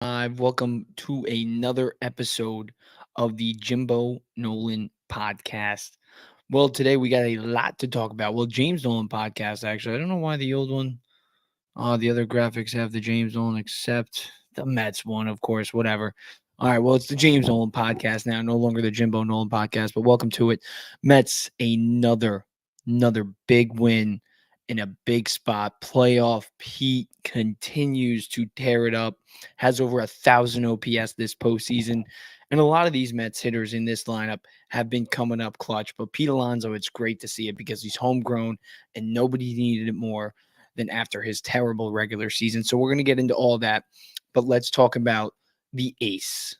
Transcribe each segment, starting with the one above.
Welcome to another episode of the Jimbo Nolan podcast. Well, today we got a lot to talk about. Well, James Nolan podcast, actually. I don't know why the old one, the other graphics have the James Nolan, except the Mets one, of course, whatever. All right, well, it's the James Nolan podcast now, no longer the Jimbo Nolan podcast, but welcome to it. Mets, another big win in a big spot. Playoff Pete continues to tear it up, has over 1,000 OPS this postseason. And a lot of these Mets hitters in this lineup have been coming up clutch. But Pete Alonso, it's great to see it because he's homegrown and nobody needed it more than after his terrible regular season. So we're going to get into all that. But let's talk about the ace,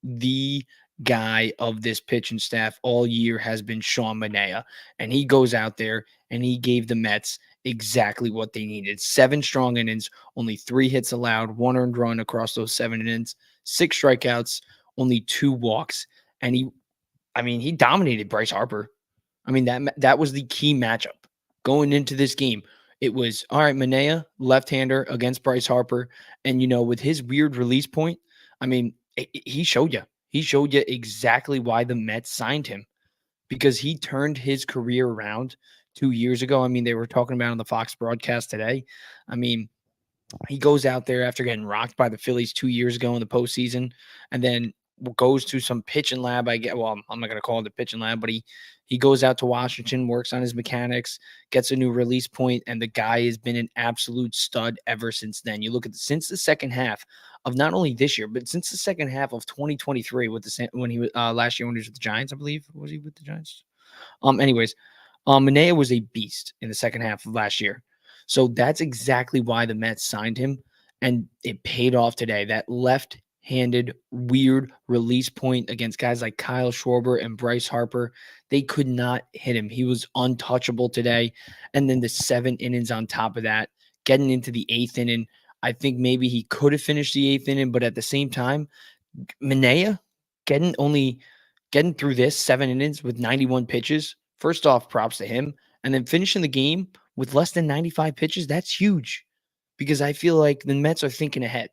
the guy of this pitching staff all year has been Sean Manaea. And he goes out there and he gave the Mets exactly what they needed. 7 strong innings, only 3 hits allowed, 1 earned run across those 7 innings, 6 strikeouts, only 2 walks. And he dominated Bryce Harper. That was the key matchup going into this game. It was, all right, Manaea, left-hander against Bryce Harper. And, with his weird release point, he showed you. He showed you exactly why the Mets signed him because he turned his career around 2 years ago. They were talking about on the Fox broadcast today. He goes out there after getting rocked by the Phillies 2 years ago in the postseason and then goes to some pitching lab. I'm not going to call it the pitching lab, but he goes out to Washington, works on his mechanics, gets a new release point, and the guy has been an absolute stud ever since then. You look at since the second half of not only this year, but since the second half of 2023 when he was last year when he was with the Giants, I believe. Was he with the Giants? Manaea was a beast in the second half of last year. So that's exactly why the Mets signed him, and it paid off today. That left-handed weird release point against guys like Kyle Schwarber and Bryce Harper, they could not hit him. He was untouchable today. And then the 7 innings on top of that, getting into the 8th inning, I think maybe he could have finished the 8th inning, but at the same time, Manaea getting through this 7 innings with 91 pitches. First off, props to him. And then finishing the game with less than 95 pitches, that's huge because I feel like the Mets are thinking ahead.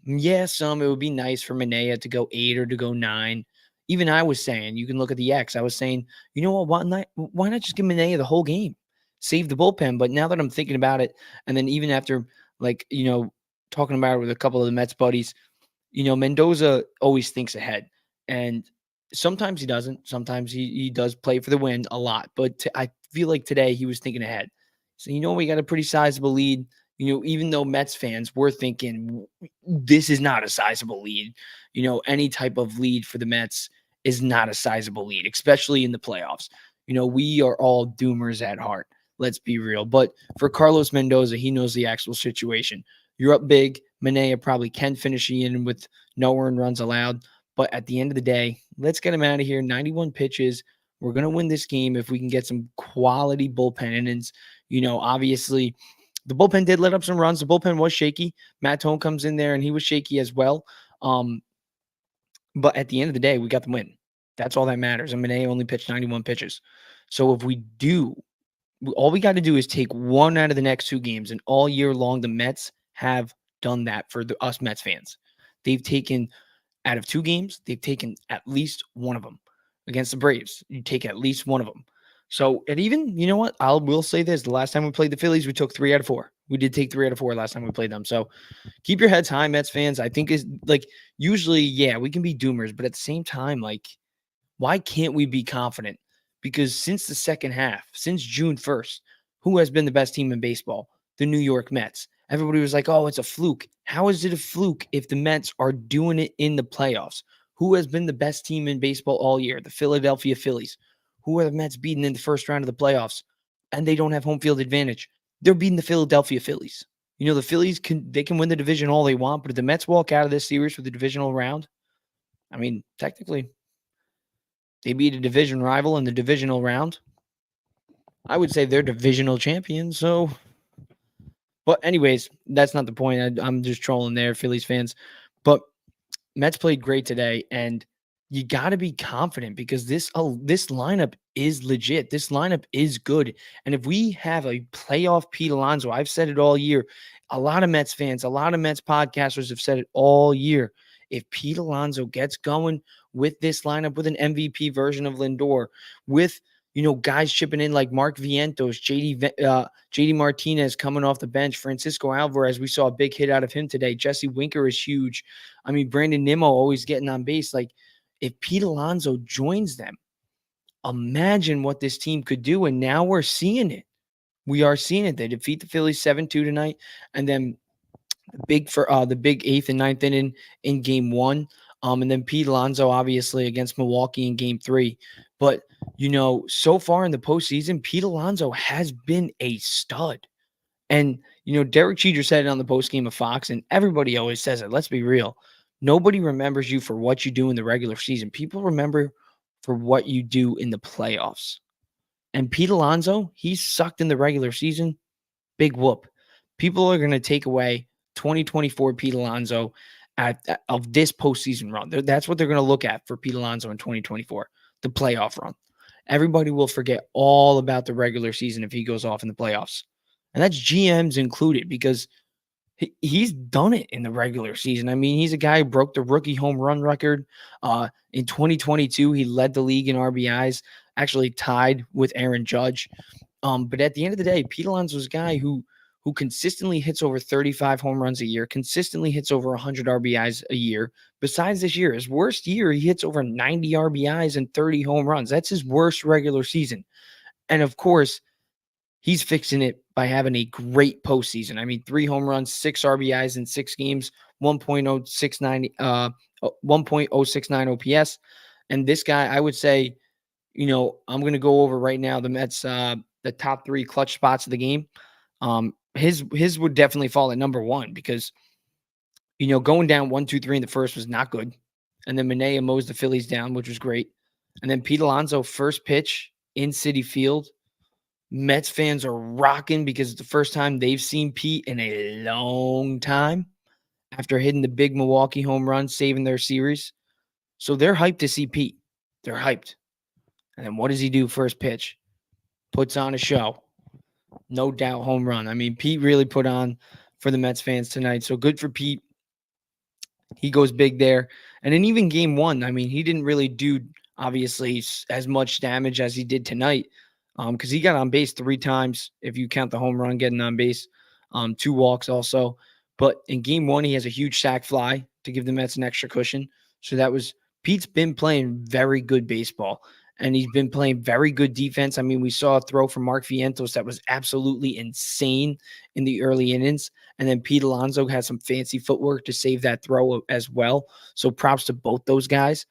Yeah, it would be nice for Manaea to go 8 or to go 9. Even I was saying, you can look at the X. I was saying, you know what, why not just give Manaea the whole game? Save the bullpen. But now that I'm thinking about it, and then even after, talking about it with a couple of the Mets buddies, Mendoza always thinks ahead. And sometimes he doesn't. Sometimes he does play for the win a lot. But I feel like today he was thinking ahead. So, we got a pretty sizable lead. Even though Mets fans were thinking this is not a sizable lead, any type of lead for the Mets is not a sizable lead, especially in the playoffs. We are all doomers at heart. Let's be real. But for Carlos Mendoza, he knows the actual situation. You're up big. Manaea probably can finish the inning with no earned runs allowed. But at the end of the day, let's get him out of here. 91 pitches. We're going to win this game if we can get some quality bullpen innings. Obviously, the bullpen did let up some runs. The bullpen was shaky. Matt Tone comes in there, and he was shaky as well. But at the end of the day, we got the win. That's all that matters. And Manaea only pitched 91 pitches. So if we do, all we got to do is take one out of the next 2 games. And all year long, the Mets have done that for us Mets fans. They've taken out of 2 games, they've taken at least one of them. Against the Braves, you take at least one of them. So, and even, you know what? Will say this. The last time we played the Phillies, we took 3 out of 4. We did take 3 out of 4 last time we played them. So keep your heads high, Mets fans. I think is like usually, yeah, we can be doomers, but at the same time, like, why can't we be confident? Because since the second half, since June 1st, who has been the best team in baseball? The New York Mets. Everybody was like, oh, it's a fluke. How is it a fluke if the Mets are doing it in the playoffs? Who has been the best team in baseball all year? The Philadelphia Phillies. Who are the Mets beating in the first round of the playoffs? And they don't have home field advantage. They're beating the Philadelphia Phillies. The Phillies can win the division all they want, but if the Mets walk out of this series with the divisional round, technically, they beat a division rival in the divisional round. I would say they're divisional champions. So, but anyways, that's not the point. I'm just trolling there, Phillies fans. But Mets played great today, and you got to be confident because this lineup is legit. This lineup is good. And if we have a playoff Pete Alonso, I've said it all year, a lot of Mets fans, a lot of Mets podcasters have said it all year. If Pete Alonso gets going with this lineup, with an MVP version of Lindor, with guys chipping in like Mark Vientos, JD Martinez coming off the bench, Francisco Alvarez, we saw a big hit out of him today. Jesse Winker is huge. I mean, Brandon Nimmo always getting on base. Like, if Pete Alonso joins them, imagine what this team could do. And now we're seeing it. We are seeing it. They defeat the Phillies 7-2 tonight, and then the big eighth and ninth inning in game one. And then Pete Alonso, obviously, against Milwaukee in game three. But, so far in the postseason, Pete Alonso has been a stud. And, Derek Jeter said it on the postgame of Fox, and everybody always says it. Let's be real. Nobody remembers you for what you do in the regular season. People remember for what you do in the playoffs. And Pete Alonso, he's sucked in the regular season. Big whoop. People are going to take away 2024 Pete Alonso of this postseason run. That's what they're going to look at for Pete Alonso in 2024, the playoff run. Everybody will forget all about the regular season if he goes off in the playoffs. And that's GMs included, because he's done it in the regular season. I mean, he's a guy who broke the rookie home run record. In 2022, he led the league in RBIs, actually tied with Aaron Judge. But at the end of the day, Pete Alonso's a guy who consistently hits over 35 home runs a year, consistently hits over 100 RBIs a year. Besides this year, his worst year, he hits over 90 RBIs and 30 home runs. That's his worst regular season. And of course, he's fixing it by having a great postseason. I mean, 3 home runs, 6 RBIs in 6 games, 1.069 OPS. And this guy, I would say, I'm going to go over right now the Mets, the top 3 clutch spots of the game. His would definitely fall at number 1, because, going down 1-2-3 in the first was not good. And then Manaea mows the Phillies down, which was great. And then Pete Alonso, first pitch in Citi Field. Mets fans are rocking because it's the first time they've seen Pete in a long time after hitting the big Milwaukee home run, saving their series. So they're hyped to see Pete. They're hyped. And then what does he do first pitch? Puts on a show. No doubt home run. I mean, Pete really put on for the Mets fans tonight. So good for Pete. He goes big there. And then even game one, I mean, he didn't really do, obviously, as much damage as he did tonight, because he got on base 3 times, if you count the home run getting on base, 2 walks also. But in game one, he has a huge sac fly to give the Mets an extra cushion. So Pete's been playing very good baseball. And he's been playing very good defense. I mean, we saw a throw from Mark Vientos that was absolutely insane in the early innings. And then Pete Alonso had some fancy footwork to save that throw as well. So props to both those guys.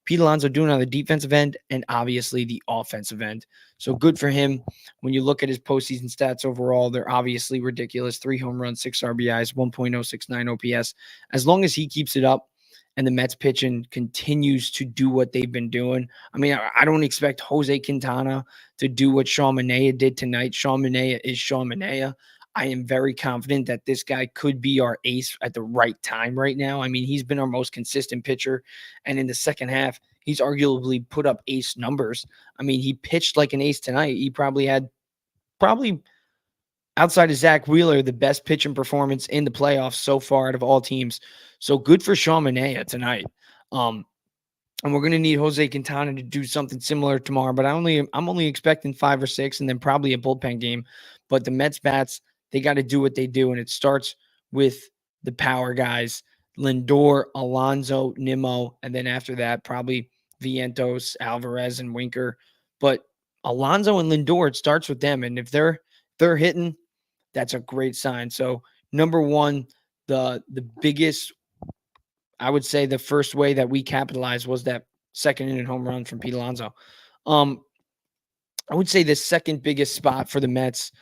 Pete Alonso doing it on the defensive end and obviously the offensive end. So good for him. When you look at his postseason stats overall, they're obviously ridiculous. 3 home runs, 6 RBIs, 1.069 OPS. As long as he keeps it up, and the Mets pitching continues to do what they've been doing. I mean, I don't expect Jose Quintana to do what Sean Manaea did tonight. Sean Manaea is Sean Manaea. I am very confident that this guy could be our ace at the right time right now. I mean, he's been our most consistent pitcher. And in the second half, he's arguably put up ace numbers. I mean, he pitched like an ace tonight. He probably had outside of Zach Wheeler, the best pitching performance in the playoffs so far out of all teams. So good for Sean Manaea tonight. And we're going to need Jose Quintana to do something similar tomorrow, but I'm only expecting 5 or 6 and then probably a bullpen game. But the Mets bats, they got to do what they do, and it starts with the power guys, Lindor, Alonso, Nimmo, and then after that, probably Vientos, Alvarez, and Winker. But Alonso and Lindor, it starts with them, and if they're hitting, that's a great sign. So number one, the biggest, I would say the first way that we capitalized was that second inning home run from Pete Alonso. I would say the second biggest spot for the Mets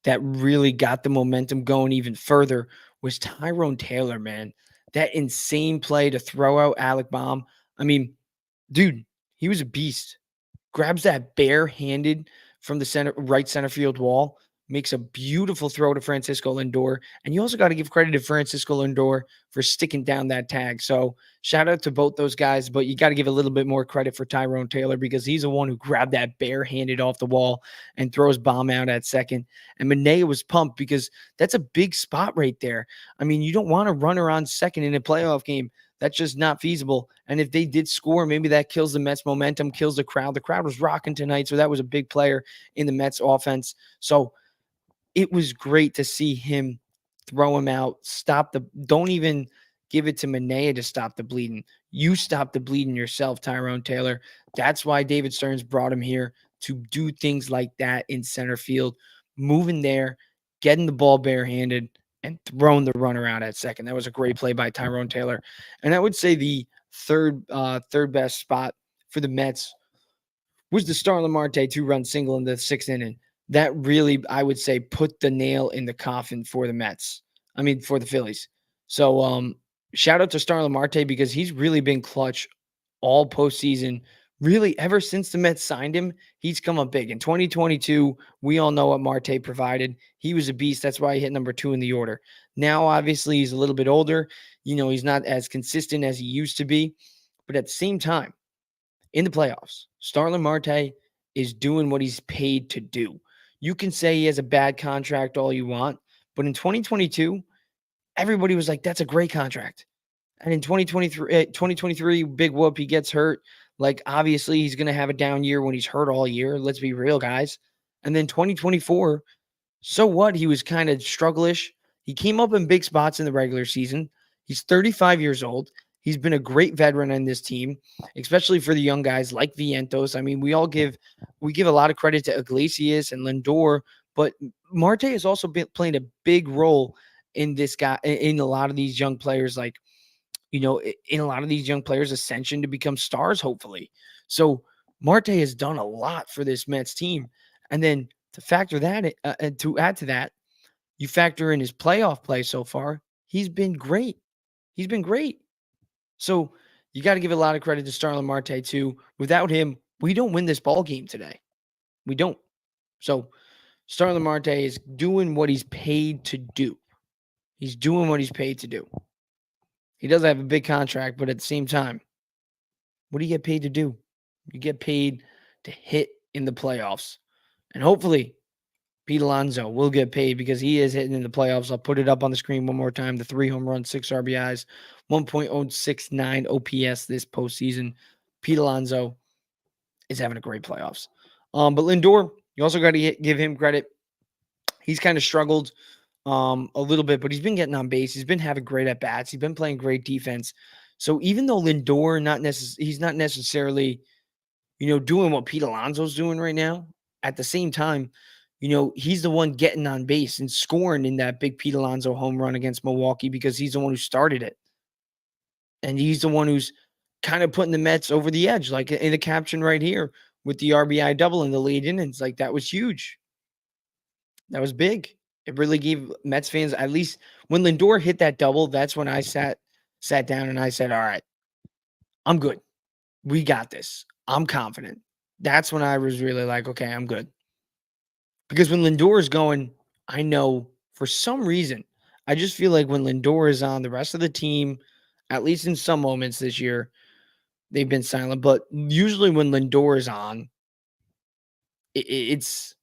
that really got the momentum going even further was Tyrone Taylor, man. That insane play to throw out Alec Baum. I mean, dude, he was a beast. Grabs that bare-handed from the right center field wall, makes a beautiful throw to Francisco Lindor. And you also got to give credit to Francisco Lindor for sticking down that tag. So shout out to both those guys, but you got to give a little bit more credit for Tyrone Taylor because he's the one who grabbed that barehanded off the wall and throws bomb out at second. And Manaea was pumped because that's a big spot right there. I mean, you don't want to run her on second in a playoff game. That's just not feasible. And if they did score, maybe that kills the Mets momentum, kills the crowd. The crowd was rocking tonight, so that was a big player in the Mets offense. So it was great to see him throw him out, don't even give it to Manaea to stop the bleeding. You stop the bleeding yourself, Tyrone Taylor. That's why David Stearns brought him here to do things like that in center field, moving there, getting the ball barehanded, and throwing the runner out at second. That was a great play by Tyrone Taylor. And I would say the third best spot for the Mets was the Starlin Marte 2-run single in the 6th inning. That really, I would say, put the nail in the coffin for the Mets. I mean, for the Phillies. So shout out to Starlin Marte because he's really been clutch all postseason. Really, ever since the Mets signed him, he's come up big. In 2022, we all know what Marte provided. He was a beast. That's why he hit number 2 in the order. Now, obviously, he's a little bit older. He's not as consistent as he used to be. But at the same time, in the playoffs, Starlin Marte is doing what he's paid to do. You can say he has a bad contract all you want, but in 2022, everybody was like, that's a great contract. And in 2023, big whoop, he gets hurt. Like, obviously, he's going to have a down year when he's hurt all year. Let's be real, guys. And then 2024, so what? He was kind of strugglish. He came up in big spots in the regular season. He's 35 years old. He's been a great veteran on this team, especially for the young guys like Vientos. I mean, we give a lot of credit to Iglesias and Lindor, but Marte has also been playing a big role in a lot of these young players, in a lot of these young players' ascension to become stars, hopefully. So Marte has done a lot for this Mets team. And then to factor that, to add to that, you factor in his playoff play so far. He's been great. He's been great. So you got to give a lot of credit to Starlin Marte too. Without him, we don't win this ball game today. We don't. So Starlin Marte is doing what he's paid to do. He's doing what he's paid to do. He doesn't have a big contract, but at the same time, what do you get paid to do? You get paid to hit in the playoffs. And hopefully, Pete Alonso will get paid because he is hitting in the playoffs. I'll put it up on the screen one more time. The 3 home runs, 6 RBIs, 1.069 OPS this postseason. Pete Alonso is having a great playoffs. But Lindor, you also got to give him credit. He's kind of struggled a little bit, but he's been getting on base. He's been having great at-bats. He's been playing great defense. So even though Lindor, he's not necessarily, doing what Pete Alonso's doing right now, at the same time, he's the one getting on base and scoring in that big Pete Alonso home run against Milwaukee because he's the one who started it. And he's the one who's kind of putting the Mets over the edge, like in the caption right here with the RBI double in the lead innings. Like, that was huge. That was big. It really gave Mets fans, at least when Lindor hit that double, that's when I sat down and I said, all right, I'm good. We got this. I'm confident. That's when I was really like, okay, I'm good. Because when Lindor is going, I know for some reason, I just feel like when Lindor is on, the rest of the team, at least in some moments this year, they've been silent. But usually when Lindor is on, it's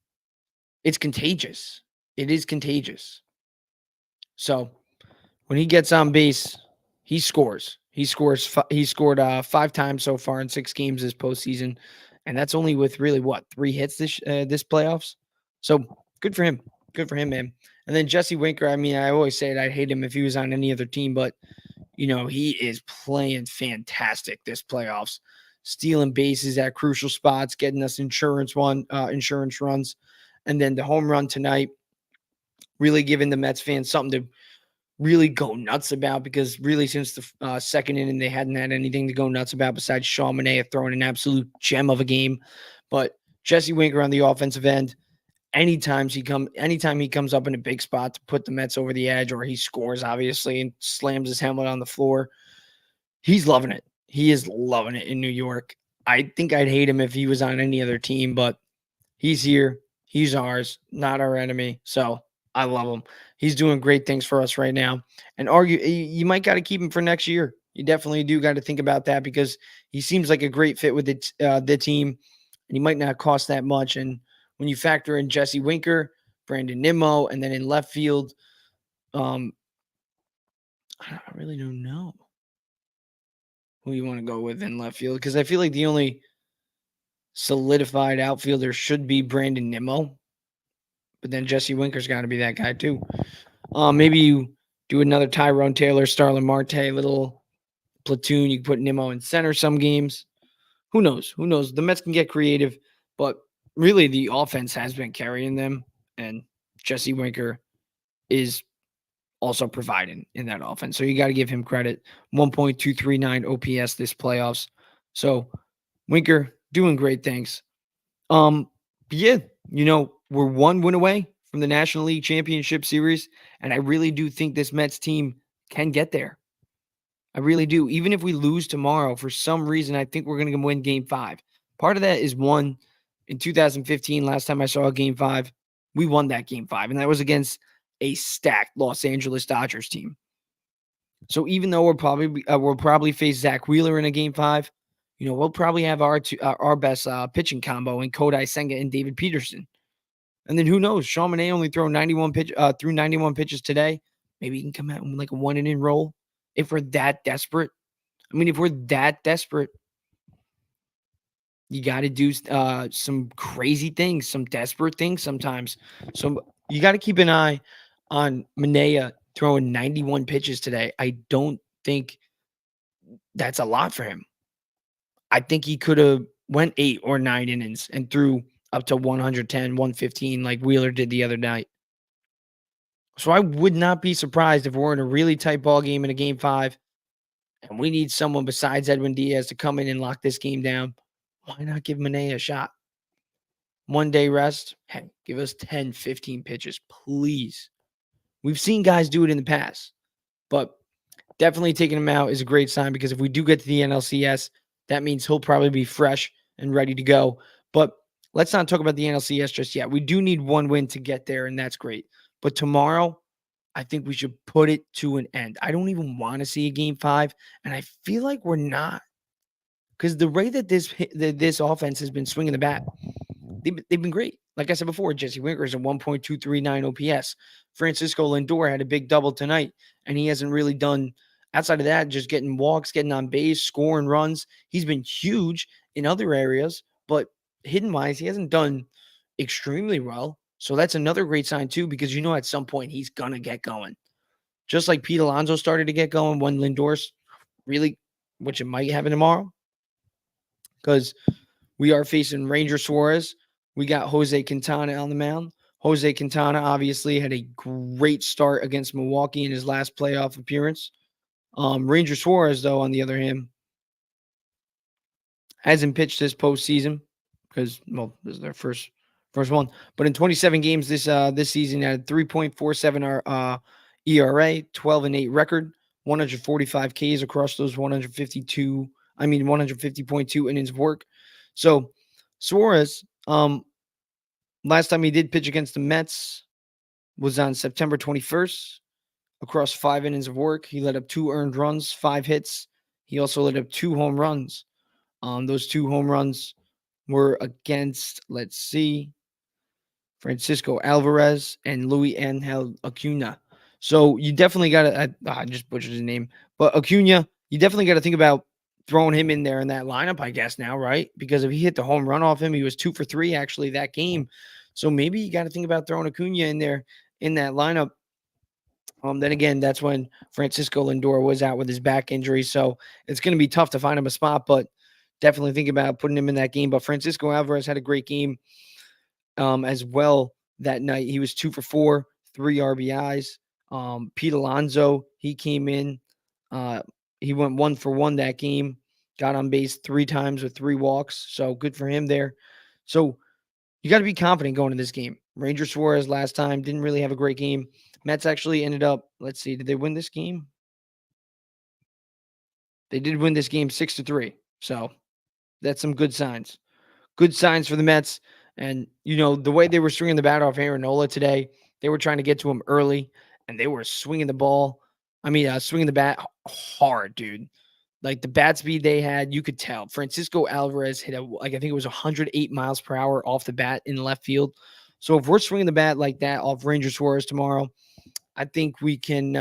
contagious. It is contagious. So when he gets on base, he scores. He scored 5 times so far in 6 games this postseason, and that's only with really 3 hits this playoffs. So good for him. Good for him, man. And then Jesse Winker. I mean, I always say it. I'd hate him if he was on any other team, but he is playing fantastic this playoffs, stealing bases at crucial spots, getting us insurance runs, and then the home run tonight, really giving the Mets fans something to really go nuts about because really since the second inning, they hadn't had anything to go nuts about besides Sean Manaea throwing an absolute gem of a game. But Jesse Winker on the offensive end, anytime he comes up in a big spot to put the Mets over the edge, or he scores, obviously, and slams his helmet on the floor, he's loving it. He is loving it in New York. I think I'd hate him if he was on any other team, but he's here. He's ours, not our enemy. So I love him. He's doing great things for us right now. And you might got to keep him for next year. You definitely do got to think about that because he seems like a great fit with the team, and he might not cost that much. And when you factor in Jesse Winker, Brandon Nimmo, and then in left field, um, I really don't know who you want to go with in left field because I feel like the only solidified outfielder should be Brandon Nimmo, but then Jesse Winker's got to be that guy too. Maybe you do another Tyrone Taylor, Starlin Marte, little platoon. You can put Nimmo in center some games. Who knows? Who knows? The Mets can get creative, but really the offense has been carrying them, and Jesse Winker is also providing in that offense. So you got to give him credit. 1.239 OPS this playoffs. So Winker doing great things. Yeah, we're one win away from the National League Championship Series, and I really do think this Mets team can get there. I really do. Even if we lose tomorrow, for some reason, I think we're going to win Game 5. Part of that is one in 2015. Last time I saw a Game 5, we won that Game 5, and that was against a stacked Los Angeles Dodgers team. So even though we'll probably face Zach Wheeler in a Game 5, we'll probably have our best pitching combo in Kodai Senga and David Peterson. And then who knows? Sean Manaea only threw 91 pitches today. Maybe he can come out with like a 1 inning roll if we're that desperate. I mean, if we're that desperate, you got to do some crazy things, some desperate things sometimes. So you got to keep an eye on Manaea throwing 91 pitches today. I don't think that's a lot for him. I think he could have went 8 or 9 innings and threw up to 110, 115 like Wheeler did the other night. So I would not be surprised if we're in a really tight ball game in a Game 5 and we need someone besides Edwin Diaz to come in and lock this game down. Why not give Manaea a shot? 1 day rest. Hey, give us 10, 15 pitches, please. We've seen guys do it in the past, but definitely taking him out is a great sign because if we do get to the NLCS, that means he'll probably be fresh and ready to go. But let's not talk about the NLCS just yet. We do need one win to get there, and that's great. But tomorrow, I think we should put it to an end. I don't even want to see a Game 5, and I feel like we're not. Because the way that this offense has been swinging the bat, they've been great. Like I said before, Jesse Winker is a 1.239 OPS. Francisco Lindor had a big double tonight, and he hasn't really done outside of that, just getting walks, getting on base, scoring runs. He's been huge in other areas, but hidden wise, he hasn't done extremely well. So that's another great sign too, because at some point he's gonna get going. Just like Pete Alonso started to get going when Lindor's really, which it might happen tomorrow, because we are facing Ranger Suarez. We got Jose Quintana on the mound. Jose Quintana obviously had a great start against Milwaukee in his last playoff appearance. Ranger Suarez, though, on the other hand, hasn't pitched this postseason because, this is their first one. But in 27 games this season, had 3.47 ERA, 12-8 record, 145 Ks across those 150.2 innings of work. So Suarez, last time he did pitch against the Mets was on September 21st. Across 5 innings of work, he let up 2 earned runs, 5 hits. He also let up 2 home runs. Those 2 home runs were against, Francisco Alvarez and Luis Angel Acuna. So you definitely got to, I just butchered his name, but Acuna, you definitely got to think about throwing him in there in that lineup, I guess now, right? Because if he hit the home run off him, he was 2 for 3 actually that game. So maybe you got to think about throwing Acuna in there in that lineup. Then again, that's when Francisco Lindor was out with his back injury. So it's going to be tough to find him a spot, but definitely think about putting him in that game. But Francisco Alvarez had a great game as well that night. He was 2 for 4, 3 RBIs. Pete Alonso, he came in. He went 1 for 1 that game. Got on base 3 times with 3 walks. So good for him there. So you got to be confident going to this game. Ranger Suarez last time didn't really have a great game. Mets actually ended up, did they win this game? They did win this game 6-3. So that's some good signs. Good signs for the Mets. And, the way they were stringing the bat off Aaron Nola today, They were trying to get to him early, and they were swinging the ball. Swinging the bat hard, dude. Like the bat speed they had, you could tell. Francisco Alvarez hit I think it was 108 miles per hour off the bat in left field. So if we're swinging the bat like that off Ranger Suarez tomorrow, I think we can.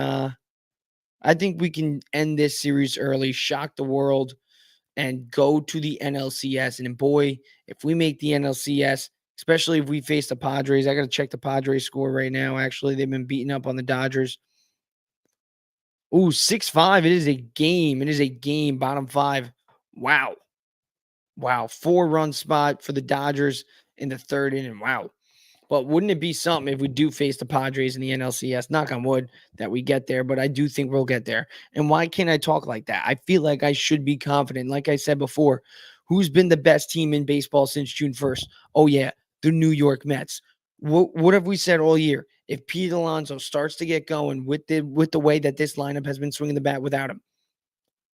I think we can end this series early, shock the world, and go to the NLCS. And boy, if we make the NLCS, especially if we face the Padres, I got to check the Padres score right now. Actually, they've been beating up on the Dodgers. Ooh, 6-5. It is a game. It is a game. Bottom five. Wow. Wow. 4-run spot for the Dodgers in the third inning. Wow. But wouldn't it be something if we do face the Padres in the NLCS? Knock on wood that we get there, but I do think we'll get there. And why can't I talk like that? I feel like I should be confident. Like I said before, who's been the best team in baseball since June 1st? Oh, yeah, the New York Mets. What have we said all year? If Pete Alonso starts to get going with the way that this lineup has been swinging the bat without him,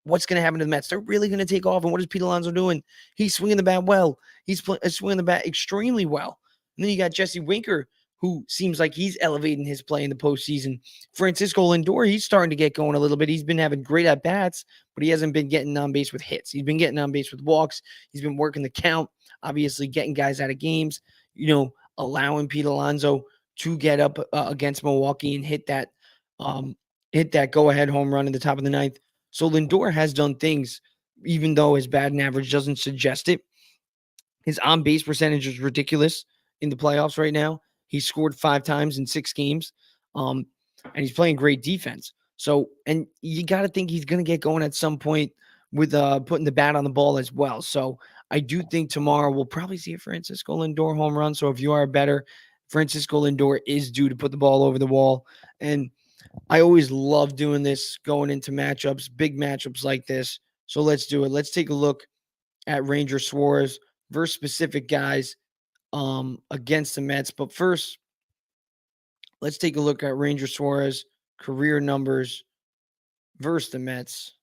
what's going to happen to the Mets? They're really going to take off. And what is Pete Alonso doing? He's swinging the bat well. He's swinging the bat extremely well. And then you got Jesse Winker, who seems like he's elevating his play in the postseason. Francisco Lindor, he's starting to get going a little bit. He's been having great at-bats, but he hasn't been getting on base with hits. He's been getting on base with walks. He's been working the count, obviously getting guys out of games, allowing Pete Alonso to get up against Milwaukee and hit that go-ahead home run in the top of the ninth. So Lindor has done things, even though his batting average doesn't suggest it. His on-base percentage is ridiculous in the playoffs right now. He scored 5 times in 6 games, and he's playing great defense. So, and you got to think he's going to get going at some point with putting the bat on the ball as well. So I do think tomorrow we'll probably see a Francisco Lindor home run. So if you are a better, Francisco Lindor is due to put the ball over the wall. And I always love doing this going into matchups, big matchups like this. So let's do it. Let's take a look at Ranger Suarez versus specific guys against the Mets. But first, let's take a look at Ranger Suarez career numbers versus the Mets.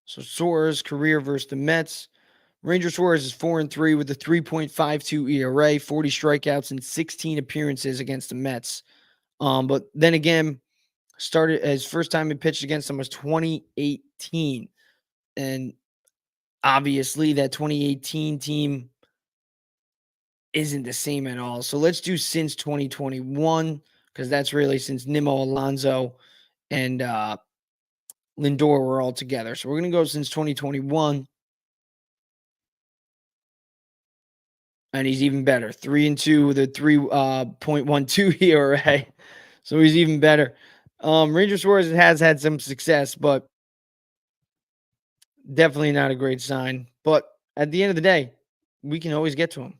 So Suarez career versus the Mets. Ranger Suarez is 4-3 with a 3.52 ERA, 40 strikeouts, and 16 appearances against the Mets. But then again, started his first time he pitched against them was 2018. And obviously that 2018 team isn't the same at all. So let's do since 2021, because that's really since Nimmo Alonso and Lindor were all together. So we're going to go since 2021. And he's even better. 3-2 with a 3.12 ERA. So he's even better. Ranger Suarez has had some success, but definitely not a great sign. But at the end of the day, we can always get to him.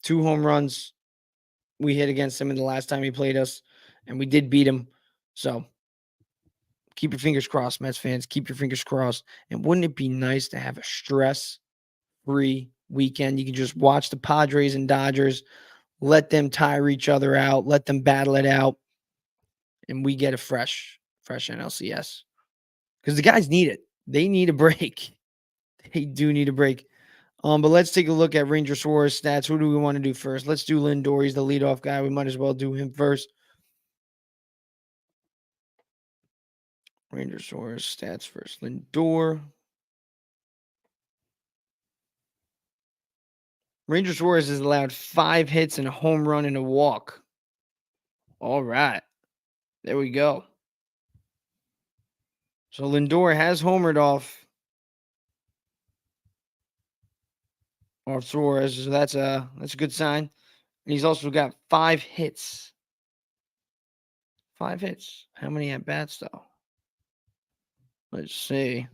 2 home runs we hit against him in the last time he played us, and we did beat him. So keep your fingers crossed, Mets fans. Keep your fingers crossed. And wouldn't it be nice to have a stress-free weekend? You can just watch the Padres and Dodgers, let them tire each other out, let them battle it out, and we get a fresh NLCS. Because the guys need it. They need a break. They do need a break. But let's take a look at Ranger Suarez stats. Who do we want to do first? Let's do Lindor. He's the leadoff guy. We might as well do him first. Ranger Suarez stats first. Lindor. Ranger Suarez has allowed 5 hits and a home run and a walk. All right. There we go. So Lindor has homered off Suarez. So that's a good sign. And he's also got 5 hits. 5 hits. How many at bats though? Let's see.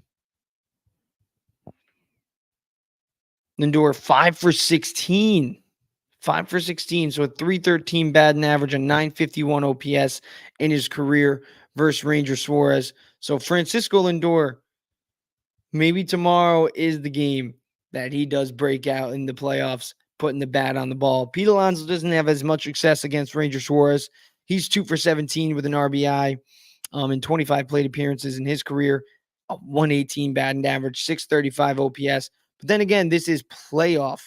Lindor 5 for 16. 5 for 16. So a 313 batting average, a 951 OPS in his career versus Ranger Suarez. So Francisco Lindor, maybe tomorrow is the game that he does break out in the playoffs, putting the bat on the ball. Pete Alonso doesn't have as much success against Ranger Suarez. He's 2 for 17 with an RBI in 25 plate appearances in his career. a 118 batting average, 635 OPS. But then again, this is playoff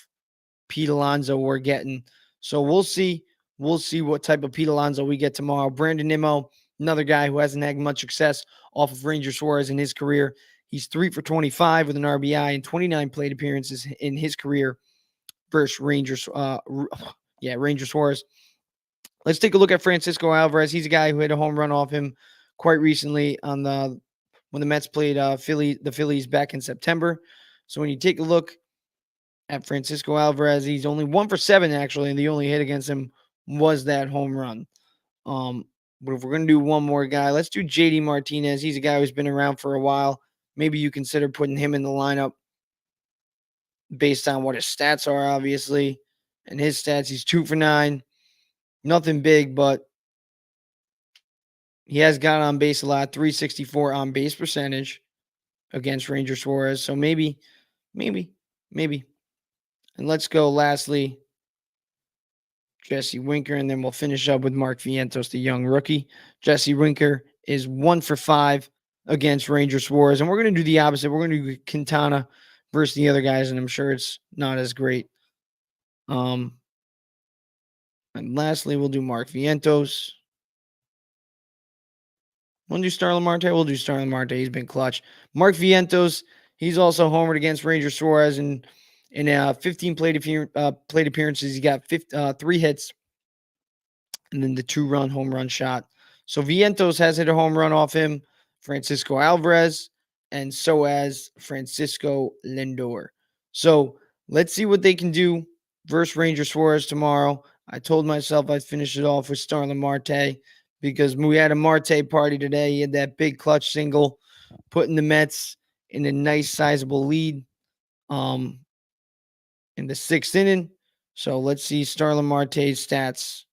Pete Alonso we're getting. So we'll see. We'll see what type of Pete Alonso we get tomorrow. Brandon Nimmo, another guy who hasn't had much success off of Ranger Suarez in his career. He's 3 for 25 with an RBI and 29 plate appearances in his career versus Rangers. Ranger Suarez. Let's take a look at Francisco Alvarez. He's a guy who hit a home run off him quite recently on when the Mets played the Phillies back in September. So when you take a look at Francisco Alvarez, he's only 1 for 7 actually, and the only hit against him was that home run. But if we're gonna do one more guy, let's do JD Martinez. He's a guy who's been around for a while. Maybe you consider putting him in the lineup based on what his stats are, obviously. And his stats, he's 2 for 9. Nothing big, but he has got on base a lot, 364 on base percentage against Ranger Suarez. So maybe. And let's go lastly, Jesse Winker, and then we'll finish up with Mark Vientos, the young rookie. Jesse Winker is 1 for 5 against Ranger Suarez. And we're going to do the opposite. We're going to do Quintana versus the other guys, and I'm sure it's not as great. And lastly, we'll do Mark Vientos. We'll do Starlin Marte. We'll do Starlin Marte. He's been clutch. Mark Vientos, he's also homered against Ranger Suarez, and in 15 plate appearances, he got 3 hits and then the 2-run home run shot. So Vientos has hit a home run off him, Francisco Alvarez, and so has Francisco Lindor. So let's see what they can do versus Ranger Suarez tomorrow. I told myself I'd finish it off with Starlin Marte because we had a Marte party today. He had that big clutch single, putting the Mets in a nice sizable lead in the 6th inning. So let's see Starlin Marte's stats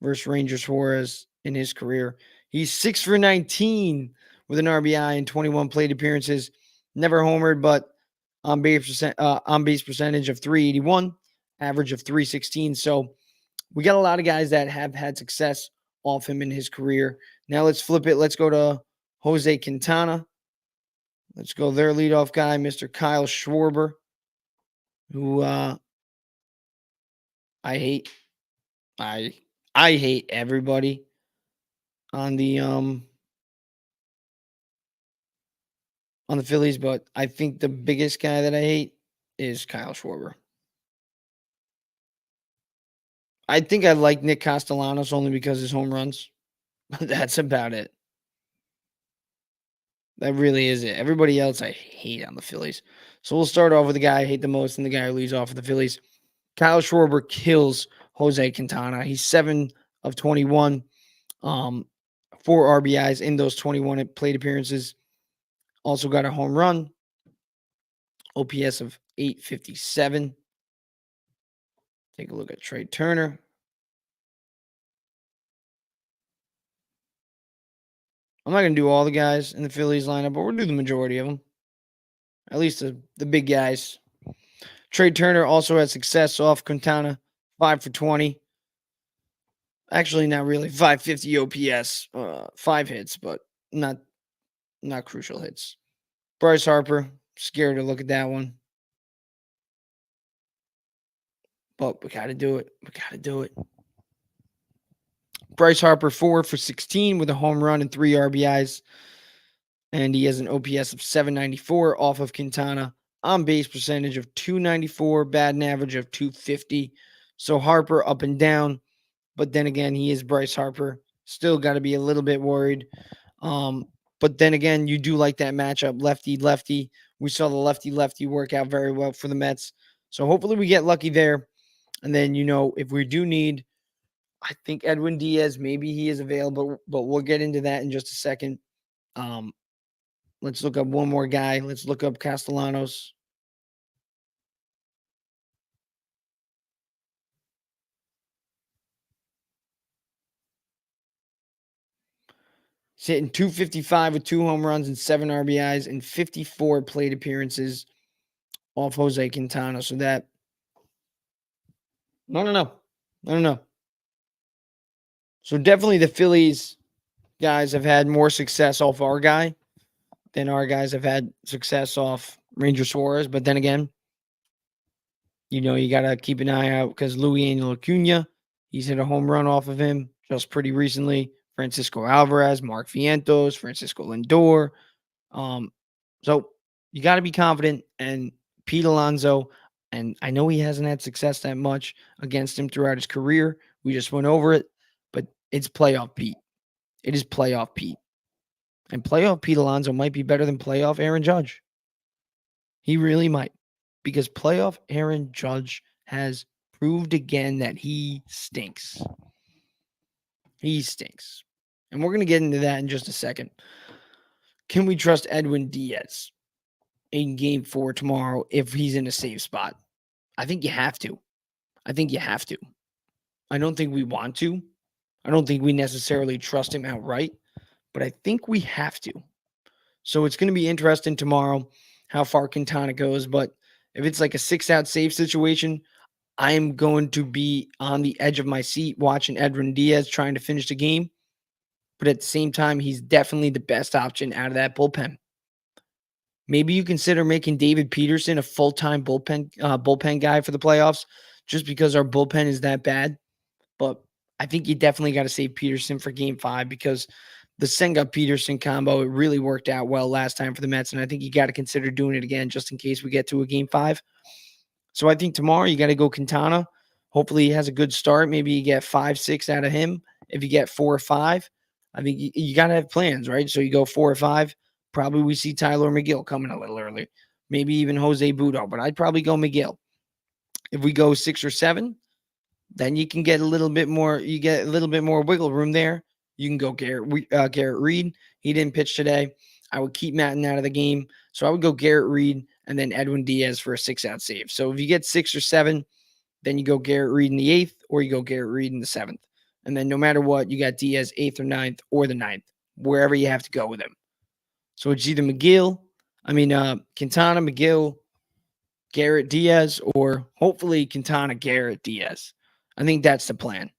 versus Ranger Suarez in his career. He's 6 for 19 with an RBI and 21 plate appearances. Never homered, but on base percentage of 381, average of 316. So we got a lot of guys that have had success off him in his career. Now let's flip it. Let's go to Jose Quintana. Let's go their leadoff guy, Mr. Kyle Schwarber, who I hate. I hate everybody on the Phillies, but I think the biggest guy that I hate is Kyle Schwarber. I think I like Nick Castellanos only because his home runs. But that's about it. That really is it. Everybody else I hate on the Phillies. So we'll start off with the guy I hate the most and the guy who leads off with the Phillies. Kyle Schwarber kills Jose Quintana. He's 7 of 21. 4 RBIs in those 21 plate appearances. Also got a home run. OPS of 857. Take a look at Trey Turner. I'm not going to do all the guys in the Phillies lineup, but we'll do the majority of them. At least the big guys. Trey Turner also had success off Quintana. 5 for 20. Actually, not really. 550 OPS. 5 hits, but not crucial hits. Bryce Harper. Scared to look at that one. But we got to do it. Bryce Harper, 4 for 16 with a home run and 3 RBIs. And he has an OPS of 794 off of Quintana. On base percentage of 294, batting average of 250. So Harper up and down. But then again, he is Bryce Harper. Still got to be a little bit worried. But then again, you do like that matchup, lefty-lefty. We saw the lefty-lefty work out very well for the Mets. So hopefully we get lucky there. And then, if we do need, I think Edwin Diaz, maybe he is available, but we'll get into that in just a second. Let's look up one more guy. Let's look up Castellanos. He's hitting 255 with 2 home runs and 7 RBIs and 54 plate appearances off Jose Quintana. So that, I don't know. So definitely the Phillies guys have had more success off our guy than our guys have had success off Ranger Suarez. But then again, you got to keep an eye out because Luis Acuna, he's hit a home run off of him just pretty recently. Francisco Alvarez, Mark Vientos, Francisco Lindor. Um, so you got to be confident. And Pete Alonso, and I know he hasn't had success that much against him throughout his career. We just went over it, but it's playoff Pete. It is playoff Pete. And playoff Pete Alonso might be better than playoff Aaron Judge. He really might. Because playoff Aaron Judge has proved again that he stinks. He stinks. And we're going to get into that in just a second. Can we trust Edwin Diaz in game 4 tomorrow if he's in a safe spot? I think you have to. I don't think we want to. I don't think we necessarily trust him outright, but I think we have to. So it's going to be interesting tomorrow how far Quintana goes, but if it's like a 6-out save situation, I'm going to be on the edge of my seat watching Edwin Diaz trying to finish the game. But at the same time, he's definitely the best option out of that bullpen. Maybe you consider making David Peterson a full-time bullpen guy for the playoffs just because our bullpen is that bad. But I think you definitely got to save Peterson for game 5 because the Senga-Peterson combo, it really worked out well last time for the Mets, and I think you got to consider doing it again just in case we get to a game 5. So I think tomorrow you got to go Quintana. Hopefully he has a good start. Maybe you get 5, 6 out of him. If you get 4 or 5, I think you got to have plans, right? So you go 4 or 5. Probably we see Tyler McGill coming a little early. Maybe even Jose Budo, but I'd probably go McGill. If we go 6 or 7, then you can get a little bit more. You get a little bit more wiggle room there. You can go Garrett Reed. He didn't pitch today. I would keep Matten out of the game. So I would go Garrett Reed and then Edwin Diaz for a 6-out save. So if you get 6 or 7, then you go Garrett Reed in the 8th or you go Garrett Reed in the 7th. And then no matter what, you got Diaz 8th or 9th or the 9th, wherever you have to go with him. So it's either Quintana, McGill, Garrett Diaz, or hopefully Quintana, Garrett Diaz. I think that's the plan.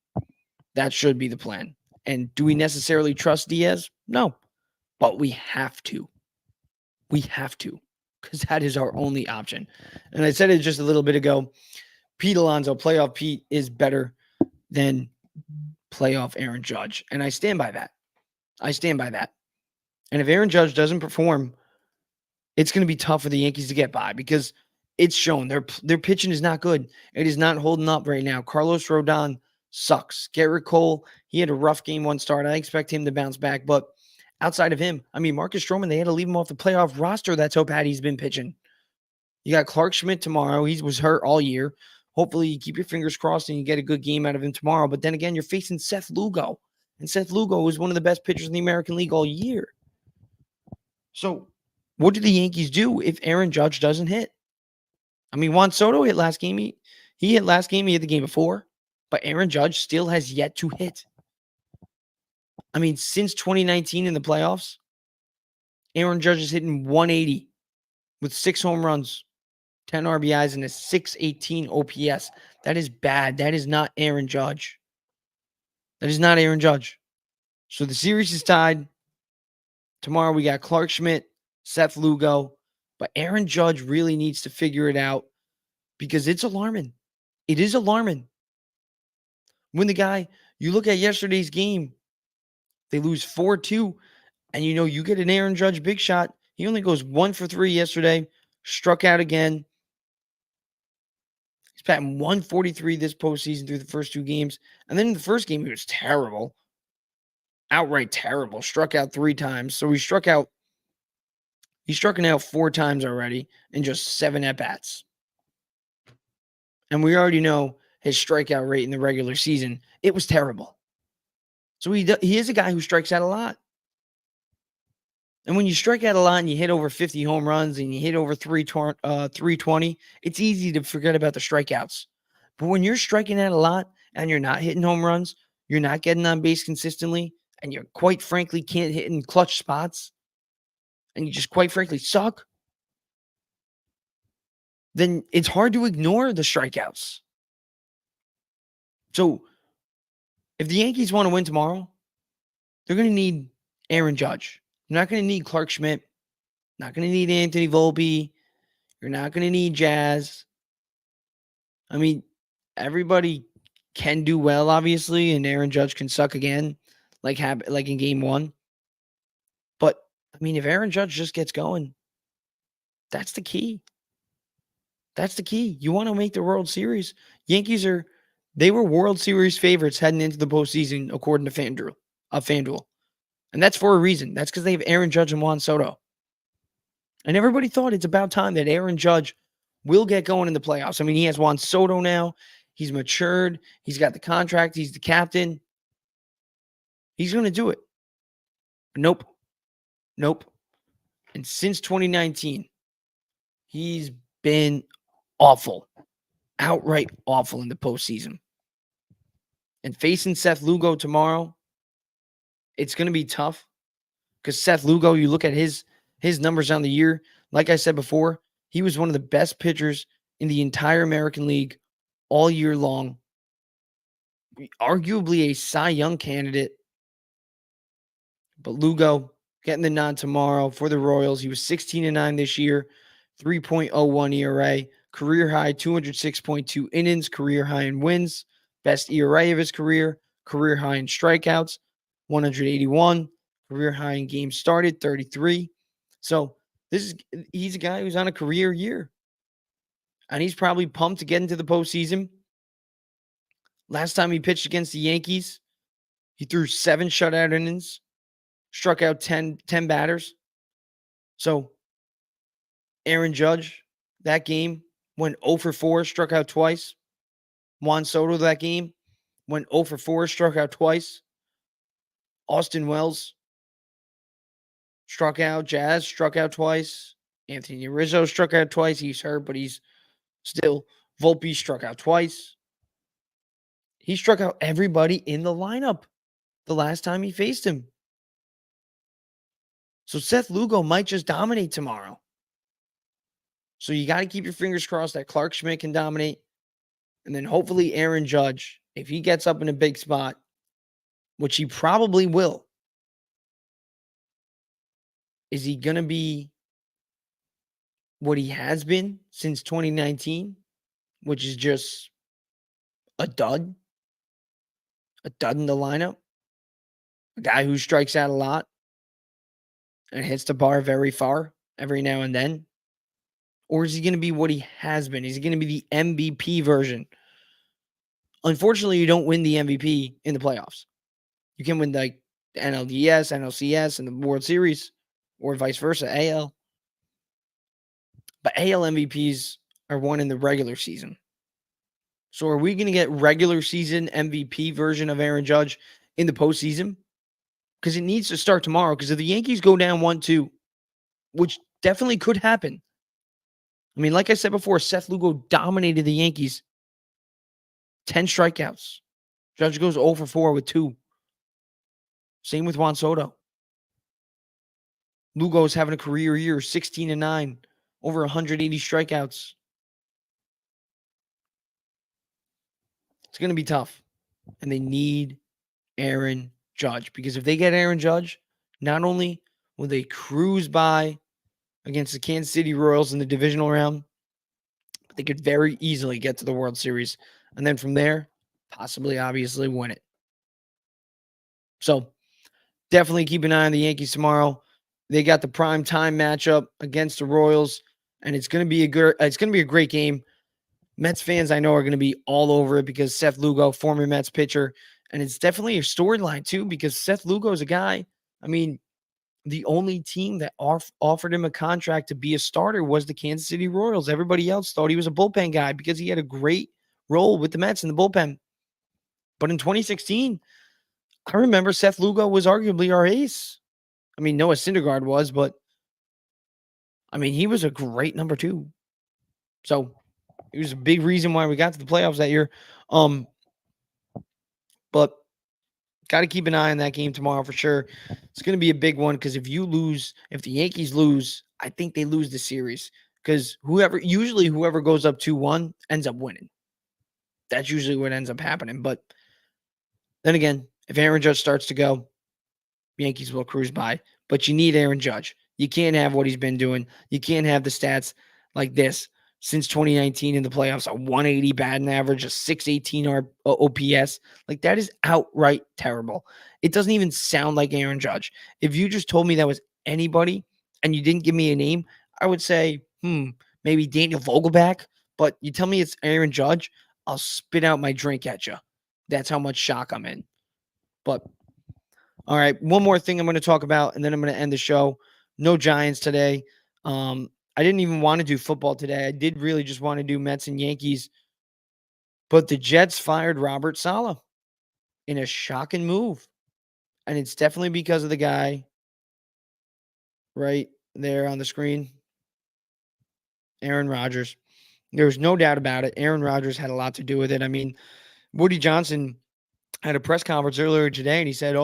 That should be the plan. And do we necessarily trust Diaz? No, but we have to. We have to because that is our only option. And I said it just a little bit ago. Pete Alonso, playoff Pete, is better than playoff Aaron Judge. And I stand by that. And if Aaron Judge doesn't perform, it's going to be tough for the Yankees to get by because it's shown their pitching is not good. It is not holding up right now. Carlos Rodon sucks. Garrett Cole, he had a rough game 1 start. I expect him to bounce back. But outside of him, Marcus Stroman, they had to leave him off the playoff roster. That's how bad he's been pitching. You got Clark Schmidt tomorrow. He was hurt all year. Hopefully you keep your fingers crossed and you get a good game out of him tomorrow. But then again, you're facing Seth Lugo. And Seth Lugo was one of the best pitchers in the American League all year. So what do the Yankees do if Aaron Judge doesn't hit? Juan Soto hit last game. He hit last game. He hit the game before. But Aaron Judge still has yet to hit. Since 2019 in the playoffs, Aaron Judge is hitting 180 with 6 home runs, 10 RBIs, and a 618 OPS. That is bad. That is not Aaron Judge. So the series is tied. Tomorrow we got Clark Schmidt, Seth Lugo. But Aaron Judge really needs to figure it out because it's alarming. It is alarming. When you look at yesterday's game, they lose 4-2, and you get an Aaron Judge big shot. He only goes 1 for 3 yesterday, struck out again. He's batting 143 this postseason through the first 2 games. And then in the first game, he was terrible. Outright terrible. Struck out 3 times. So he's struck out 4 times already in just 7 at-bats. And we already know his strikeout rate in the regular season. It was terrible. So he is a guy who strikes out a lot. And when you strike out a lot and you hit over 50 home runs and you hit over 320, it's easy to forget about the strikeouts. But when you're striking out a lot and you're not hitting home runs, you're not getting on base consistently, and you quite frankly can't hit in clutch spots, and you just quite frankly suck, then it's hard to ignore the strikeouts. So if the Yankees want to win tomorrow, they're going to need Aaron Judge. They're not going to need Clark Schmidt. Not going to need Anthony Volpe. You're not going to need Jazz. I mean, everybody can do well, obviously, and Aaron Judge can suck again, like in game 1. But I mean, if Aaron Judge just gets going, that's the key. That's the key. You want to make the World Series. Yankees they were World Series favorites heading into the postseason, according to FanDuel. And that's for a reason. That's because they have Aaron Judge and Juan Soto. And everybody thought it's about time that Aaron Judge will get going in the playoffs. I mean, he has Juan Soto now. He's matured. He's got the contract. He's the captain. He's going to do it. Nope. And since 2019, he's been awful. Outright awful in the postseason. And facing Seth Lugo tomorrow, it's going to be tough. Because Seth Lugo, you look at his numbers on the year, like I said before, he was one of the best pitchers in the entire American League all year long. Arguably a Cy Young candidate. But Lugo getting the nod tomorrow for the Royals. He was 16-9 this year, 3.01 ERA, career high 206.2 innings, career high in wins, best ERA of his career high in strikeouts, 181, career high in games started, 33. So he's a guy who's on a career year. And he's probably pumped to get into the postseason. Last time he pitched against the Yankees, he threw 7 shutout innings, struck out 10 batters. So Aaron Judge, that game, went 0 for 4, struck out twice. Juan Soto, that game, went 0 for 4, struck out twice. Austin Wells struck out. Jazz struck out twice. Anthony Rizzo struck out twice. He's hurt, but he's still. Volpe struck out twice. He struck out everybody in the lineup the last time he faced him. So Seth Lugo might just dominate tomorrow. So you got to keep your fingers crossed that Clark Schmidt can dominate. And then hopefully Aaron Judge, if he gets up in a big spot, which he probably will, is he going to be what he has been since 2019, which is just a dud? A dud in the lineup? A guy who strikes out a lot and hits the bar very far every now and then? Or is he going to be what he has been? Is he going to be the MVP version? Unfortunately, you don't win the MVP in the playoffs. You can win like the NLDS, NLCS, and the World Series, or vice versa, AL. But AL MVPs are won in the regular season. So are we going to get regular season MVP version of Aaron Judge in the postseason? Because it needs to start tomorrow. Because if the Yankees go down 1-2, which definitely could happen. I mean, like I said before, Seth Lugo dominated the Yankees. 10 strikeouts. Judge goes 0 for 4 with 2. Same with Juan Soto. Lugo's having a career year, 16-9, over 180 strikeouts. It's going to be tough. And they need Aaron Judge. Because if they get Aaron Judge, not only will they cruise by against the Kansas City Royals in the divisional round, but they could very easily get to the World Series. And then from there, possibly, obviously, win it. So definitely keep an eye on the Yankees tomorrow. They got the prime time matchup against the Royals, and it's going to be a great game. Mets fans, I know, are going to be all over it because Seth Lugo, former Mets pitcher, and it's definitely a storyline too because Seth Lugo is a guy. I mean, the only team that offered him a contract to be a starter was the Kansas City Royals. Everybody else thought he was a bullpen guy because he had a great role with the Mets in the bullpen. But in 2016, I remember Seth Lugo was arguably our ace. I mean, Noah Syndergaard was, but I mean, he was a great number 2. So it was a big reason why we got to the playoffs that year. But got to keep an eye on that game tomorrow for sure. It's going to be a big one because if the Yankees lose, I think they lose the series because whoever goes up 2-1 ends up winning. That's usually what ends up happening. But then again, if Aaron Judge starts to go, Yankees will cruise by. But you need Aaron Judge. You can't have what he's been doing. You can't have the stats like this since 2019 in the playoffs, a 180 batting average, a 618 OPS. Like, that is outright terrible. It doesn't even sound like Aaron Judge. If you just told me that was anybody and you didn't give me a name, I would say, maybe Daniel Vogelback. But you tell me it's Aaron Judge, I'll spit out my drink at you. That's how much shock I'm in. But all right, one more thing I'm going to talk about, and then I'm going to end the show. No Giants today. I didn't even want to do football today. I did really just want to do Mets and Yankees. But the Jets fired Robert Saleh in a shocking move. And it's definitely because of the guy right there on the screen, Aaron Rodgers. There's no doubt about it. Aaron Rodgers had a lot to do with it. I mean, Woody Johnson had a press conference earlier today, and he said,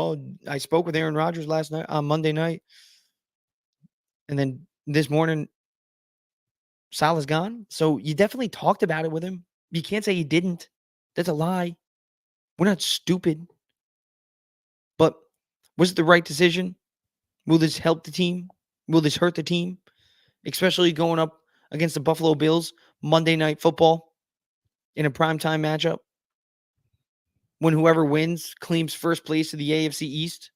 I spoke with Aaron Rodgers last night on Monday night. And then this morning, Saleh's gone. So you definitely talked about it with him. You can't say you didn't. That's a lie. We're not stupid. But was it the right decision? Will this help the team? Will this hurt the team? Especially going up against the Buffalo Bills Monday Night Football in a primetime matchup when whoever wins claims first place of the AFC East.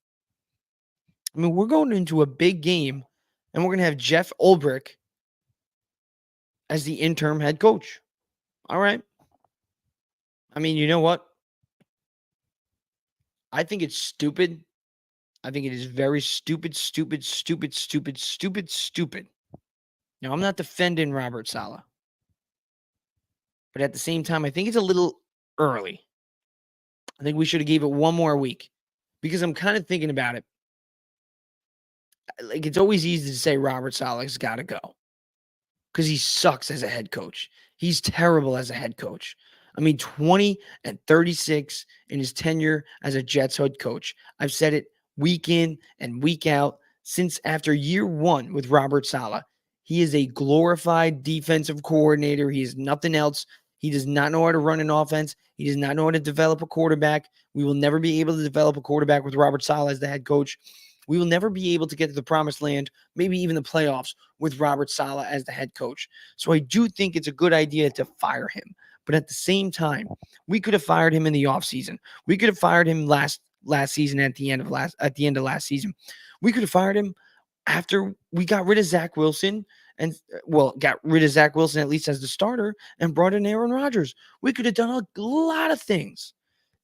I mean, we're going into a big game, and we're going to have Jeff Ulbrich as the interim head coach. All right. I mean, you know what? I think it's stupid. I think it is very stupid. Now, I'm not defending Robert Saleh, but at the same time, I think it's a little early. I think we should have gave it one more week because I'm kind of thinking about it. Like, it's always easy to say Robert Saleh's got to go because he sucks as a head coach. He's terrible as a head coach. I mean, 20-36 in his tenure as a Jets head coach. I've said it week in and week out since after year one with Robert Saleh. He is a glorified defensive coordinator. He is nothing else. He does not know how to run an offense. He does not know how to develop a quarterback. We will never be able to develop a quarterback with Robert Saleh as the head coach. We will never be able to get to the promised land, maybe even the playoffs, with Robert Saleh as the head coach. So I do think it's a good idea to fire him. But at the same time, we could have fired him in the offseason. We could have fired him last season at the end of last season. We could have fired him after we got rid of Zach Wilson got rid of Zach Wilson at least as the starter and brought in Aaron Rodgers. We could have done a lot of things.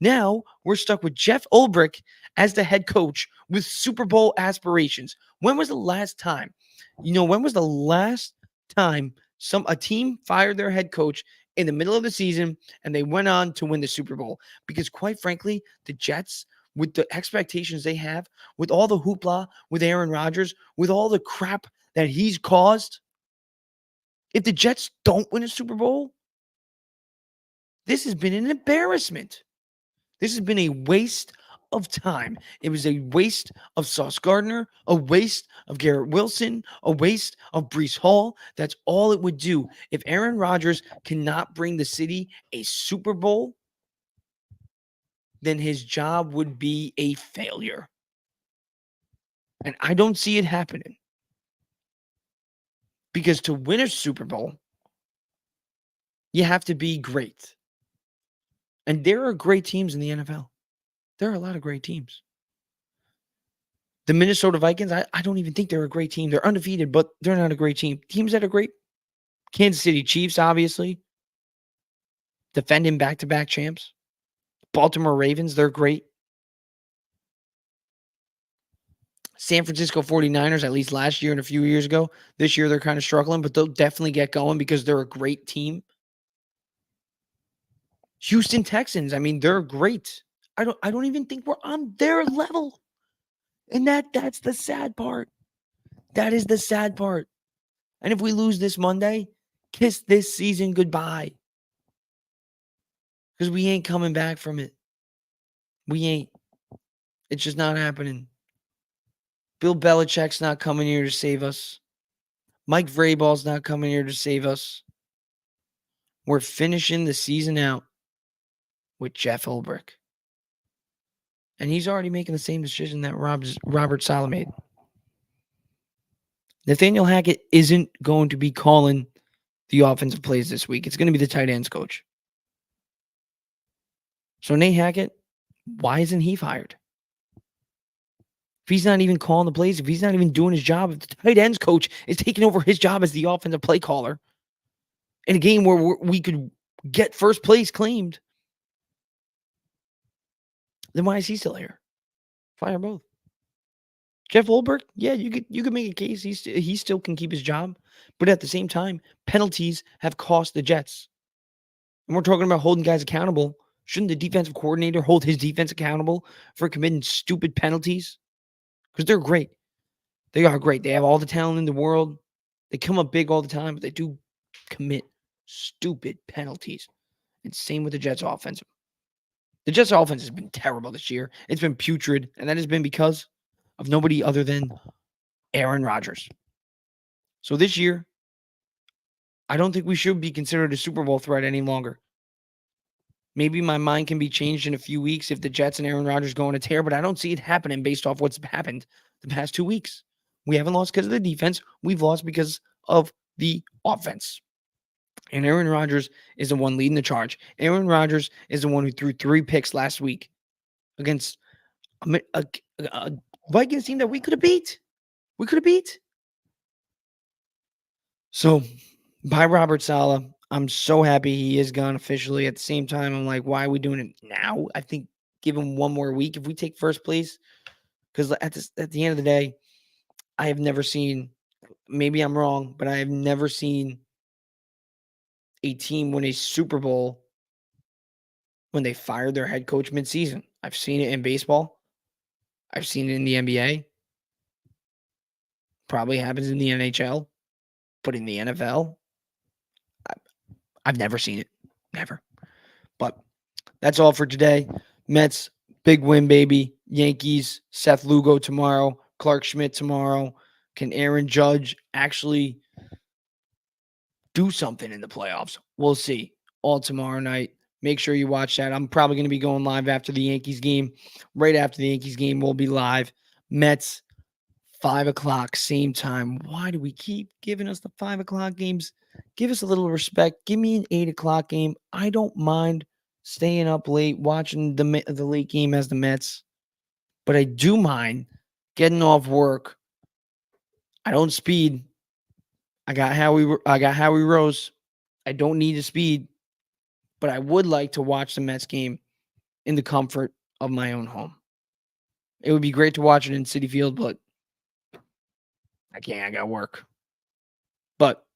Now we're stuck with Jeff Ulbrich as the head coach with Super Bowl aspirations. When was the last time? When was the last time a team fired their head coach in the middle of the season and they went on to win the Super Bowl? Because quite frankly, the Jets, with the expectations they have, with all the hoopla with Aaron Rodgers, with all the crap that he's caused, if the Jets don't win a Super Bowl, this has been an embarrassment. This has been a waste of time. It was a waste of Sauce Gardner, a waste of Garrett Wilson, a waste of Breece Hall. That's all it would do. If Aaron Rodgers cannot bring the city a Super Bowl, then his job would be a failure. And I don't see it happening. Because to win a Super Bowl, you have to be great. And there are great teams in the NFL. There are a lot of great teams. The Minnesota Vikings, I don't even think they're a great team. They're undefeated, but they're not a great team. Teams that are great, Kansas City Chiefs, obviously. Defending back-to-back champs. Baltimore Ravens, they're great. San Francisco 49ers, at least last year and a few years ago. This year, they're kind of struggling, but they'll definitely get going because they're a great team. Houston Texans, I mean, they're great. I don't even think we're on their level. And that's the sad part. That is the sad part. And if we lose this Monday, kiss this season goodbye. Because we ain't coming back from it. We ain't. It's just not happening. Bill Belichick's not coming here to save us. Mike Vrabel's not coming here to save us. We're finishing the season out with Jeff Ulbrich. And he's already making the same decision that Robert Saleh made. Nathaniel Hackett isn't going to be calling the offensive plays this week. It's going to be the tight ends coach. So Nate Hackett, why isn't he fired? If he's not even calling the plays, if he's not even doing his job, if the tight ends coach is taking over his job as the offensive play caller in a game where we could get first place claimed, then why is he still here? Fire both. Jeff Ulbrich, yeah, you could make a case he still can keep his job, but at the same time, penalties have cost the Jets. And we're talking about holding guys accountable. Shouldn't the defensive coordinator hold his defense accountable for committing stupid penalties? Because they're great. They are great. They have all the talent in the world. They come up big all the time, but they do commit stupid penalties. And same with the Jets offense. The Jets offense has been terrible this year. It's been putrid, and that has been because of nobody other than Aaron Rodgers. So this year, I don't think we should be considered a Super Bowl threat any longer. Maybe my mind can be changed in a few weeks if the Jets and Aaron Rodgers go on a tear, but I don't see it happening based off what's happened the past 2 weeks. We haven't lost because of the defense. We've lost because of the offense. And Aaron Rodgers is the one leading the charge. Aaron Rodgers is the one who threw 3 picks last week against a Vikings team that we could have beat. So, by Robert Saleh, I'm so happy he is gone officially. At the same time, I'm like, why are we doing it now? I think give him one more week. If we take first place, because at the end of the day, I have never seen, maybe I'm wrong, but I have never seen a team win a Super Bowl when they fired their head coach midseason. I've seen it in baseball. I've seen it in the NBA. Probably happens in the NHL. But in the NFL, I've never seen it. Never. But that's all for today. Mets, big win, baby. Yankees, Seth Lugo tomorrow. Clark Schmidt tomorrow. Can Aaron Judge actually do something in the playoffs? We'll see. All tomorrow night. Make sure you watch that. I'm probably going to be going live after the Yankees game. Right after the Yankees game, we'll be live. Mets, 5 o'clock, same time. Why do we keep giving us the 5 o'clock games? Give us a little respect. Give me an 8 o'clock game. I don't mind staying up late watching the late game as the Mets, but I do mind getting off work. I don't speed. I got Howie Rose. I don't need to speed, but I would like to watch the Mets game in the comfort of my own home. It would be great to watch it in Citi Field, but I can't. I got work. But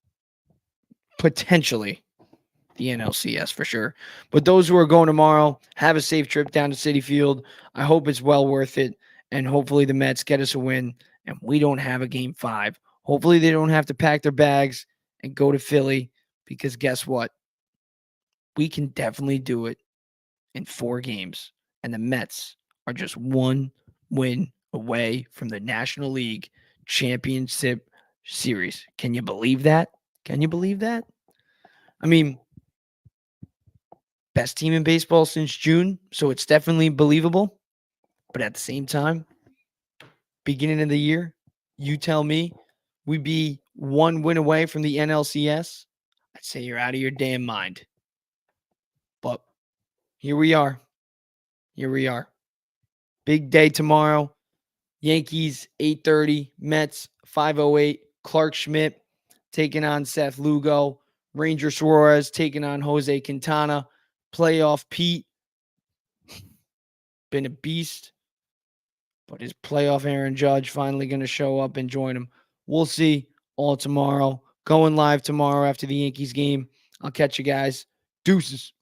potentially the NLCS for sure. But those who are going tomorrow, have a safe trip down to Citi Field. I hope it's well worth it. And hopefully the Mets get us a win and we don't have a game 5. Hopefully they don't have to pack their bags and go to Philly, because guess what? We can definitely do it in 4 games. And the Mets are just 1 win away from the National League Championship Series. Can you believe that? Can you believe that? I mean, best team in baseball since June, so it's definitely believable. But at the same time, beginning of the year, you tell me we'd be 1 win away from the NLCS, I'd say you're out of your damn mind. But here we are. Here we are. Big day tomorrow. Yankees 8:30, Mets 5:08. Clark Schmidt taking on Seth Lugo. Ranger Suarez taking on Jose Quintana. Playoff Pete, been a beast, but is playoff Aaron Judge finally going to show up and join him? We'll see. All tomorrow. Going live tomorrow after the Yankees game. I'll catch you guys. Deuces.